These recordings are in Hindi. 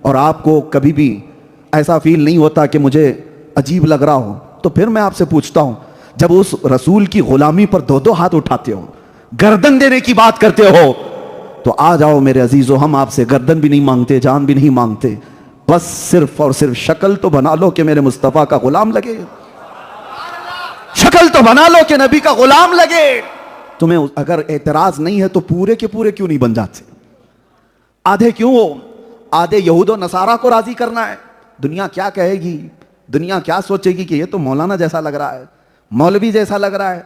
और आपको कभी भी ऐसा फील नहीं होता कि मुझे अजीब लग रहा हो, तो फिर मैं आपसे पूछता हूं, जब उस रसूल की गुलामी पर दो दो हाथ उठाते हो, गर्दन देने की बात करते हो, तो आ जाओ मेरे अजीजों, हम आपसे गर्दन भी नहीं मांगते, जान भी नहीं मांगते, बस सिर्फ और सिर्फ शक्ल तो बना लो कि मेरे मुस्तफ़ा का गुलाम लगे, शक्ल तो बना लो कि नबी का गुलाम लगे। तुम्हें अगर एतराज नहीं है तो पूरे के पूरे क्यों नहीं बन जाते? आधे क्यों हो? आधे यहूदो नसारा को राजी करना है। दुनिया क्या कहेगी, दुनिया क्या सोचेगी कि ये तो मौलाना जैसा लग रहा है, मौलवी जैसा लग रहा है।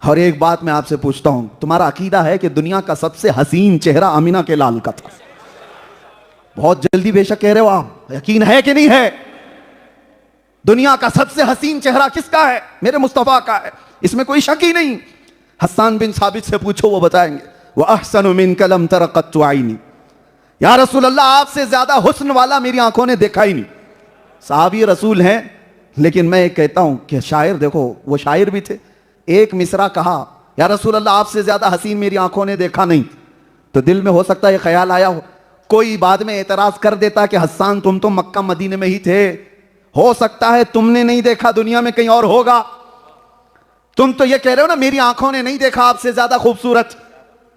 और एक बात मैं आपसे पूछता हूं, तुम्हारा अकीदा है कि दुनिया का सबसे हसीन चेहरा आमिना के लाल का था? बहुत जल्दी बेशक कह रहे हो आप, यकीन है कि नहीं है? दुनिया का सबसे हसीन चेहरा किसका है? मेरे मुस्तफा का है, इसमें कोई शक ही नहीं। हस्सान बिन साबित से पूछो, वो बताएंगे। वह अहसनु मिनका लम तरा कत्तु आइनी, या रसूल अल्लाह आपसे ज्यादा हुस्न वाला मेरी आंखों ने देखा ही नहीं। साहबी रसूल हैं, लेकिन मैं एक कहता हूं कि शायर, देखो वो शायर भी थे, एक मिसरा कहा, या रसूल अल्लाह आपसे ज्यादा हसीन मेरी आंखों ने देखा नहीं, तो दिल में हो सकता है ख्याल आया हो, कोई बाद में एतराज कर देता कि हस्सान तुम तो मक्का मदीने में ही थे, हो सकता है तुमने नहीं देखा, दुनिया में कहीं और होगा। तुम तो ये कह रहे हो ना मेरी आंखों ने नहीं देखा आपसे ज्यादा खूबसूरत,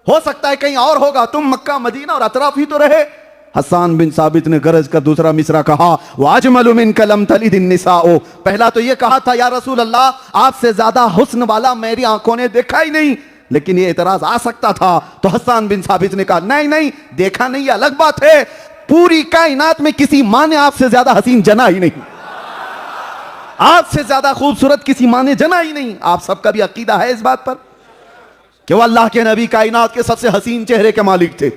हो सकता है कहीं और होगा, तुम मक्का मदीना और अतराफ ही तो रहे। हस्सान बिन साबित ने गरज का दूसरा मिसरा कहा, वाजमलु मिन कलम तलिदिन निसाओ, पहला तो ये कहा था या रसूल अल्लाह आपसे ज्यादा हुस्न वाला मेरी आंखों ने देखा ही नहीं, लेकिन ये एतराज आ सकता था। तो हस्सान बिन साबित ने कहा नहीं नहीं, देखा नहीं अलग बात है, पूरी कायनात में किसी माँ ने आपसे ज्यादा हसीन जना ही नहीं, आपसे ज्यादा खूबसूरत किसी माँ ने जना ही नहीं। आप सबका भी अकीदा है इस बात पर कि वो अल्लाह के नबी कायनात के सबसे हसीन चेहरे के मालिक थे।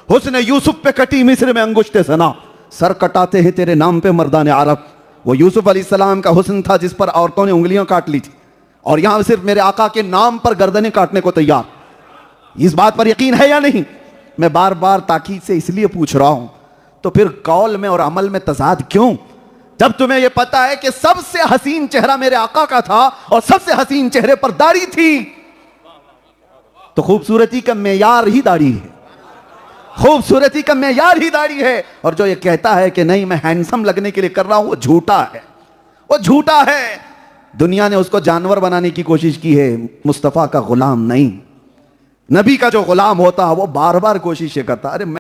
हुस्न यूसुफ पे कटी मिस्र में अंगुश्ते सना, सर कटाते हैं तेरे नाम पे मर्दान अरब। वो यूसुफ अलैहिस्सलाम का हुस्न था जिस पर औरतों ने उंगलियां काट ली थी, और यहां सिर्फ मेरे आका के नाम पर गर्दनें काटने को तैयार। इस बात पर यकीन है या नहीं? मैं बार बार ताकीद से इसलिए पूछ रहा हूं, तो फिर कौल में और अमल में तजाद क्यों? जब तुम्हें यह पता है कि सबसे हसीन चेहरा मेरे आका का था और सबसे हसीन चेहरे पर दाढ़ी थी, तो खूबसूरती का मेयार ही दाढ़ी है, खूबसूरती का मेयार ही दाढ़ी है। और जो ये कहता है कि नहीं मैं हैंडसम लगने के लिए कर रहा हूं, वो झूठा है, वो झूठा है। दुनिया ने उसको जानवर बनाने की कोशिश की है, मुस्तफा का गुलाम नहीं। नबी का जो गुलाम होता है वो बार बार कोशिश करता, अरे